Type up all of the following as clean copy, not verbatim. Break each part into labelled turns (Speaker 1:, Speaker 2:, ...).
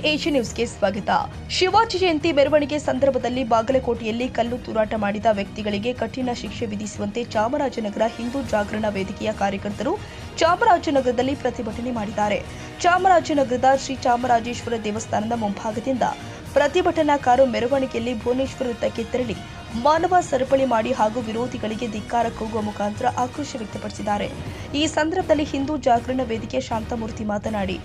Speaker 1: AG ನ್ಯೂಸ್ಗೆ ಸ್ವಾಗತ. ಶಿವಾಜಿ ಜಯಂತಿ ಮೆರವಣಿಗೆ ಸಂದರ್ಭದಲ್ಲಿ ಬಾಗಲಕೋಟೆಯಲ್ಲಿ ಕಲ್ಲು ತೂರಾಟ ಮಾಡಿದ ವ್ಯಕ್ತಿಗಳಿಗೆ ಕಠಿಣ ಶಿಕ್ಷೆ ವಿಧಿಸುವಂತೆ ಚಾಮರಾಜನಗರ ಹಿಂದೂ ಜಾಗರಣ ವೇದಿಕೆಯ ಕಾರ್ಯಕರ್ತರು ಚಾಮರಾಜನಗರದಲ್ಲಿ ಪ್ರತಿಭಟನೆ ಮಾಡಿದ್ದಾರೆ. ಚಾಮರಾಜನಗರದ ಶ್ರೀ ಚಾಮರಾಜೇಶ್ವರ ದೇವಸ್ಥಾನದ ಮುಂಭಾಗದಿಂದ ಪ್ರತಿಭಟನಾಕಾರರು ಮೆರವಣಿಗೆಯಲ್ಲಿ ಭುವನೇಶ್ವರ ವೃತ್ತಕ್ಕೆ ತೆರಳಿ ಮಾನವ ಸರಪಳಿ ಮಾಡಿ ಹಾಗೂ ವಿರೋಧಿಗಳಿಗೆ ಧಿಕ್ಕಾರ ಕೂಗುವ ಮುಖಾಂತರ ಆಕ್ರೋಶ ವ್ಯಕ್ತಪಡಿಸಿದ್ದಾರೆ. ಈ ಸಂದರ್ಭದಲ್ಲಿ ಹಿಂದೂ ಜಾಗರಣ ವೇದಿಕೆ ಶಾಂತಮೂರ್ತಿ ಮಾತನಾಡಿ,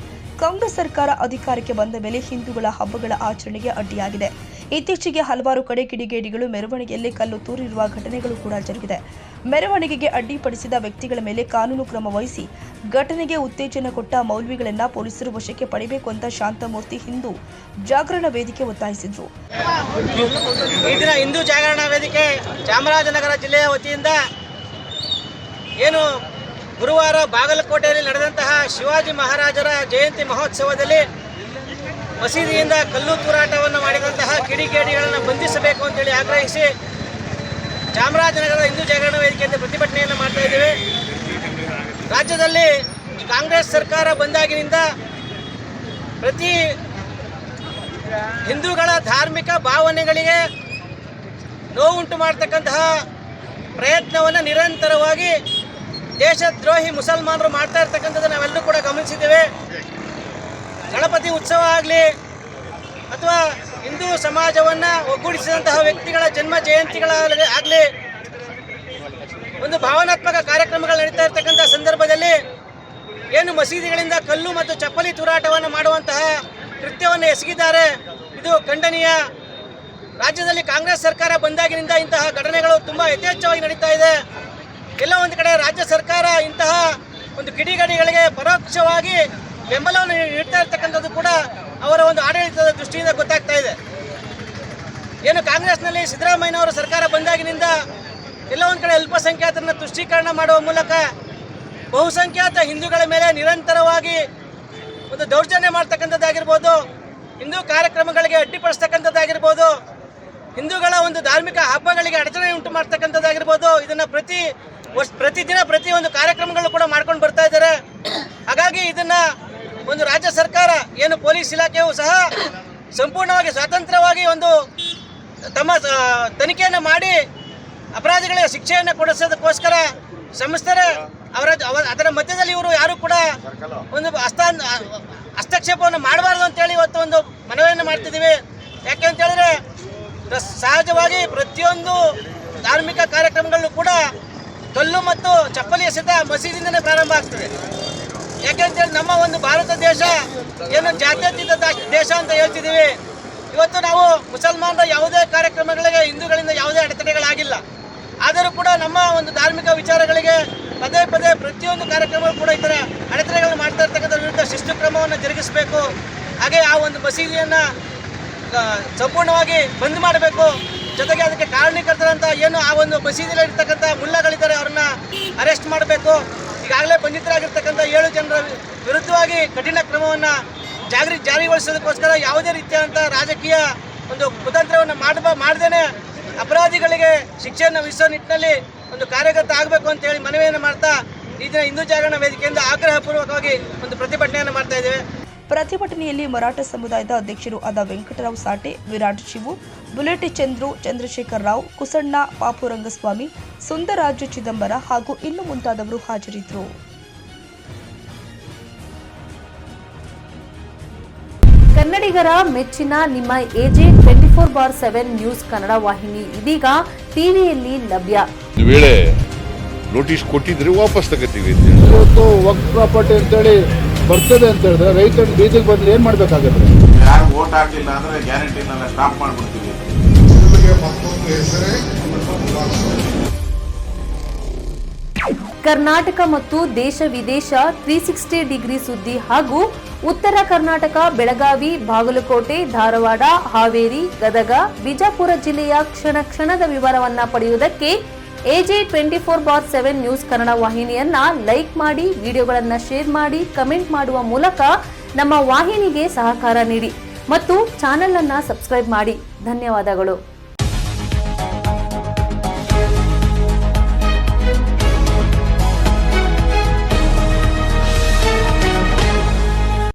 Speaker 1: ಕಾಂಗ್ರೆಸ್ ಸರ್ಕಾರ ಅಧಿಕಾರಕ್ಕೆ ಬಂದ ಮೇಲೆ ಹಿಂದೂಗಳ ಹಬ್ಬಗಳ ಆಚರಣೆಗೆ ಅಡ್ಡಿಯಾಗಿದೆ. ಇತ್ತೀಚೆಗೆ ಹಲವಾರು ಕಡೆ ಕಿಡಿಗೇಡಿಗಳು ಮೆರವಣಿಗೆಯಲ್ಲಿ ಕಲ್ಲು ತೂರಿರುವ ಘಟನೆಗಳು ಕೂಡ ಜರುಗಿದೆ. ಮೆರವಣಿಗೆಗೆ ಅಡ್ಡಿಪಡಿಸಿದ ವ್ಯಕ್ತಿಗಳ ಮೇಲೆ ಕಾನೂನು ಕ್ರಮ ವಹಿಸಿ ಘಟನೆಗೆ ಉತ್ತೇಜನ ಕೊಟ್ಟ ಮೌಲ್ವಿಗಳನ್ನ ಪೊಲೀಸರು ವಶಕ್ಕೆ ಪಡೆಯಬೇಕು ಅಂತ ಶಾಂತಮೂರ್ತಿ ಹಿಂದೂ ಜಾಗರಣ ವೇದಿಕೆ ಒತ್ತಾಯಿಸಿದರು.
Speaker 2: ಈ ದಿನ ಹಿಂದೂ ಜಾಗರಣ ವೇದಿಕೆ ಚಾಮರಾಜನಗರ ಜಿಲ್ಲೆಯ ವತಿಯಿಂದ ಏನು ಗುರುವಾರ ಬಾಗಲಕೋಟೆಯಲ್ಲಿ ನಡೆದಂತಹ ಶಿವಾಜಿ ಮಹಾರಾಜರ ಜಯಂತಿ ಮಹೋತ್ಸವದಲ್ಲಿ ಮಸೀದಿಯಿಂದ ಕಲ್ಲು ತೂರಾಟವನ್ನು ಮಾಡಿದಂತಹ ಕಿಡಿಗೇಡಿಗಳನ್ನು ಬಂಧಿಸಬೇಕು ಅಂತೇಳಿ ಆಗ್ರಹಿಸಿ ಚಾಮರಾಜನಗರದ ಹಿಂದೂ ಜಾಗರಣ ವೇದಿಕೆಯಿಂದ ಪ್ರತಿಭಟನೆಯನ್ನು ಮಾಡ್ತಾ ಇದ್ದೇವೆ. ರಾಜ್ಯದಲ್ಲಿ ಕಾಂಗ್ರೆಸ್ ಸರ್ಕಾರ ಬಂದಾಗಿನಿಂದ ಪ್ರತಿ ಹಿಂದೂಗಳ ಧಾರ್ಮಿಕ ಭಾವನೆಗಳಿಗೆ ನೋವುಂಟು ಮಾಡ್ತಕ್ಕಂತಹ ಪ್ರಯತ್ನವನ್ನು ನಿರಂತರವಾಗಿ ದೇಶದ್ರೋಹಿ ಮುಸಲ್ಮಾನರು ಮಾಡ್ತಾ ಇರ್ತಕ್ಕಂಥದ್ದು ನಾವೆಲ್ಲರೂ ಕೂಡ ಗಮನಿಸಿದ್ದೇವೆ. ಗಣಪತಿ ಉತ್ಸವ ಆಗಲಿ ಅಥವಾ ಹಿಂದೂ ಸಮಾಜವನ್ನು ಒಗ್ಗೂಡಿಸಿದಂತಹ ವ್ಯಕ್ತಿಗಳ ಜನ್ಮ ಜಯಂತಿಗಳಾಗಲಿ ಒಂದು ಭಾವನಾತ್ಮಕ ಕಾರ್ಯಕ್ರಮಗಳು ನಡೀತಾ ಇರ್ತಕ್ಕಂಥ ಸಂದರ್ಭದಲ್ಲಿ ಏನು ಮಸೀದಿಗಳಿಂದ ಕಲ್ಲು ಮತ್ತು ಚಪ್ಪಲಿ ತೂರಾಟವನ್ನು ಮಾಡುವಂತಹ ಕೃತ್ಯವನ್ನು ಎಸಗಿದ್ದಾರೆ. ಇದು ಖಂಡನೀಯ. ರಾಜ್ಯದಲ್ಲಿ ಕಾಂಗ್ರೆಸ್ ಸರ್ಕಾರ ಬಂದಾಗಿನಿಂದ ಇಂತಹ ಘಟನೆಗಳು ತುಂಬ ಯಥೇಚ್ಛವಾಗಿ ನಡೀತಾ ಇದೆ. ಎಲ್ಲ ಒಂದು ಕಡೆ ರಾಜ್ಯ ಸರ್ಕಾರ ಇಂತಹ ಒಂದು ಕಿಡಿಗೇಡಿಗಳಿಗೆ ಪರೋಕ್ಷವಾಗಿ ಬೆಂಬಲವನ್ನು ನೀಡ್ತಾ ಇರ್ತಕ್ಕಂಥದ್ದು ಕೂಡ ಅವರ ಒಂದು ಆಡಳಿತದ ದೃಷ್ಟಿಯಿಂದ ಗೊತ್ತಾಗ್ತಾ ಇದೆ. ಏನು ಕಾಂಗ್ರೆಸ್ನಲ್ಲಿ ಸಿದ್ದರಾಮಯ್ಯನವರ ಸರ್ಕಾರ ಬಂದಾಗಿನಿಂದ ಎಲ್ಲ ಒಂದು ಕಡೆ ಅಲ್ಪಸಂಖ್ಯಾತರನ್ನು ತುಷ್ಟೀಕರಣ ಮಾಡುವ ಮೂಲಕ ಬಹುಸಂಖ್ಯಾತ ಹಿಂದೂಗಳ ಮೇಲೆ ನಿರಂತರವಾಗಿ ಒಂದು ದೌರ್ಜನ್ಯ ಮಾಡ್ತಕ್ಕಂಥದ್ದಾಗಿರ್ಬೋದು, ಹಿಂದೂ ಕಾರ್ಯಕ್ರಮಗಳಿಗೆ ಅಡ್ಡಿಪಡಿಸ್ತಕ್ಕಂಥದ್ದಾಗಿರ್ಬೋದು, ಹಿಂದೂಗಳ ಒಂದು ಧಾರ್ಮಿಕ ಹಬ್ಬಗಳಿಗೆ ಅಡಚಣೆ ಉಂಟು ಮಾಡ್ತಕ್ಕಂಥದ್ದಾಗಿರ್ಬೋದು, ಇದನ್ನು ಪ್ರತಿದಿನ ಪ್ರತಿ ಒಂದು ಕಾರ್ಯಕ್ರಮಗಳು ಕೂಡ ಮಾಡ್ಕೊಂಡು ಬರ್ತಾ ಇದ್ದಾರೆ. ಹಾಗಾಗಿ ಇದನ್ನು ಒಂದು ರಾಜ್ಯ ಸರ್ಕಾರ ಏನು ಪೊಲೀಸ್ ಇಲಾಖೆಯು ಸಹ ಸಂಪೂರ್ಣವಾಗಿ ಸ್ವತಂತ್ರವಾಗಿ ಒಂದು ತಮ್ಮ ತನಿಖೆಯನ್ನು ಮಾಡಿ ಅಪರಾಧಿಗಳಿಗೆ ಶಿಕ್ಷೆಯನ್ನು ಕೊಡಿಸೋದಕ್ಕೋಸ್ಕರ ಸಂಸ್ಥೆ ಅದರ ಮಧ್ಯದಲ್ಲಿ ಇವರು ಯಾರು ಕೂಡ ಒಂದು ಹಸ್ತಕ್ಷೇಪವನ್ನು ಮಾಡಬಾರ್ದು ಅಂತೇಳಿ ಇವತ್ತು ಒಂದು ಮನವಿಯನ್ನು ಮಾಡ್ತಿದ್ದೀವಿ. ಯಾಕೆ ಅಂತ ಹೇಳಿದ್ರೆ ಸಹಜವಾಗಿ ಪ್ರತಿಯೊಂದು ಧಾರ್ಮಿಕ ಕಾರ್ಯಕ್ರಮಗಳು ಕೂಡ ಕಲ್ಲು ಮತ್ತು ಚಪ್ಪಲಿ ಎಸೆತ ಮಸೀದಿಯಿಂದನೇ ಪ್ರಾರಂಭ ಆಗ್ತದೆ. ಯಾಕೆಂತೇಳಿ ನಮ್ಮ ಒಂದು ಭಾರತ ದೇಶ ಏನು ಜಾತ್ಯತೀತ ದೇಶ ಅಂತ ಹೇಳ್ತಿದ್ದೀವಿ. ಇವತ್ತು ನಾವು ಮುಸಲ್ಮಾನರ ಯಾವುದೇ ಕಾರ್ಯಕ್ರಮಗಳಿಗೆ ಹಿಂದೂಗಳಿಂದ ಯಾವುದೇ ಅಡೆತಡೆಗಳಾಗಿಲ್ಲ. ಆದರೂ ಕೂಡ ನಮ್ಮ ಒಂದು ಧಾರ್ಮಿಕ ವಿಚಾರಗಳಿಗೆ ಪದೇ ಪದೇ ಪ್ರತಿಯೊಂದು ಕಾರ್ಯಕ್ರಮಗಳು ಕೂಡ ಈ ಥರ ಅಡೆತಡೆಗಳನ್ನು ಮಾಡ್ತಾ ಇರ್ತಕ್ಕಂಥ ವಿರುದ್ಧ ಶಿಸ್ತು ಕ್ರಮವನ್ನು ಜರುಗಿಸಬೇಕು. ಹಾಗೆ ಆ ಒಂದು ಮಸೀದಿಯನ್ನು ಸಂಪೂರ್ಣವಾಗಿ ಬಂದ್ ಮಾಡಬೇಕು. ಜೊತೆಗೆ ಅದಕ್ಕೆ ಕಾರಣೀಕರ್ತರಂತ ಏನು ಆ ಒಂದು ಮಸೀದಿಯಲ್ಲಿ ಇರ್ತಕ್ಕಂಥ ಮುಲ್ಲಗಳಿದ್ದಾರೆ ಅವ್ರನ್ನ ಅರೆಸ್ಟ್ ಮಾಡಬೇಕು. ಈಗಾಗಲೇ ಬಂಧಿತರಾಗಿರ್ತಕ್ಕಂಥ 7 ಜನರ ವಿರುದ್ಧವಾಗಿ ಕಠಿಣ ಕ್ರಮವನ್ನು ಜಾರಿಗೊಳಿಸೋದಕ್ಕೋಸ್ಕರ ಯಾವುದೇ ರೀತಿಯಾದಂಥ ರಾಜಕೀಯ ಒಂದು ಕುತಂತ್ರವನ್ನು ಮಾಡದೇನೆ ಅಪರಾಧಿಗಳಿಗೆ ಶಿಕ್ಷೆಯನ್ನು ವಿಧಿಸೋ ನಿಟ್ಟಿನಲ್ಲಿ ಒಂದು ಕಾರ್ಯಗತ ಆಗಬೇಕು ಅಂತೇಳಿ ಮನವಿಯನ್ನು ಮಾಡ್ತಾ ಈ ದಿನ ಹಿಂದೂ ಜಾಗರಣ ವೇದಿಕೆಯಿಂದ ಆಗ್ರಹಪೂರ್ವಕವಾಗಿ ಒಂದು ಪ್ರತಿಭಟನೆಯನ್ನು ಮಾಡ್ತಾ ಇದ್ದೇವೆ.
Speaker 1: ಪ್ರತಿಭಟನೆಯಲ್ಲಿ ಮರಾಠ ಸಮುದಾಯದ ಅಧ್ಯಕ್ಷರು ಆದ ವೆಂಕಟರಾವ್ ಸಾಟೆ, ವಿರಾಟ್ ಶಿವು, ಬುಲೆಟ್ ಚಂದ್ರು, ಚಂದ್ರಶೇಖರ್ ರಾವ್, ಕುಸಣ್ಣ, ಪಾಪುರಂಗಸ್ವಾಮಿ, ಸುಂದರಾಜು ಚಿದಂಬರ ಹಾಗೂ ಇನ್ನು ಮುಂತಾದವರು ಹಾಜರಿದ್ದರು.
Speaker 3: ಕನ್ನಡಿಗರ ಮೆಚ್ಚಿನ ನಿಮ್ಮ ಎಜೆ 24/7 ನ್ಯೂಸ್ ಕನ್ನಡ ವಾಹಿನಿ ಇದೀಗ ಟಿವಿಯಲ್ಲಿ ಲಭ್ಯ.
Speaker 4: ವೇಳೆ ನೋಟಿಸ್ ಕೊಟ್ಟಿದ್ರೆ ವಾಪಸ್ ತಗೋತೀವಿ.
Speaker 5: ಇವತ್ತು ವಕ್ಫ್ ಪ್ರಾಪರ್ಟಿ ಅಂತೇಳಿ ಬರ್ತದೆ ಅಂತ ಹೇಳಿದ್ರೆ ರೈತರು ಬೀದಿಗೆ ಬದಲು ಏನ್ ಮಾಡ್ಬೇಕಾಗುತ್ತೆ?
Speaker 6: ಯಾರು ವೋಟ್ ಹಾಕಿಲ್ಲ ಅಂದ್ರೆ ಗ್ಯಾರಂಟಿನೆಲ್ಲ ಸ್ಟಾಪ್ ಮಾಡ್ಬಿಡ್ತೀವಿ.
Speaker 3: ಕರ್ನಾಟಕ ಮತ್ತು ದೇಶ ವಿದೇಶ 360 ಡಿಗ್ರಿ ಸುದ್ದಿ ಹಾಗೂ ಉತ್ತರ ಕರ್ನಾಟಕ ಬೆಳಗಾವಿ, ಬಾಗಲಕೋಟೆ, ಧಾರವಾಡ, ಹಾವೇರಿ, ಗದಗ, ಬಿಜಾಪುರ ಜಿಲ್ಲೆಯ ಕ್ಷಣದ ವಿವರವನ್ನ ಪಡೆಯುವುದಕ್ಕೆ ಎಜೆ 24/7 ನ್ಯೂಸ್ ಕನ್ನಡ ವಾಹಿನಿಯನ್ನ ಲೈಕ್ ಮಾಡಿ, ವಿಡಿಯೋಗಳನ್ನ ಶೇರ್ ಮಾಡಿ, ಕಮೆಂಟ್ ಮಾಡುವ ಮೂಲಕ ನಮ್ಮ ವಾಹಿನಿಗೆ ಸಹಕಾರ ನೀಡಿ ಮತ್ತು ಚಾನೆಲ್ ಅನ್ನ ಸಬ್ಸ್ಕ್ರೈಬ್ ಮಾಡಿ. ಧನ್ಯವಾದಗಳು.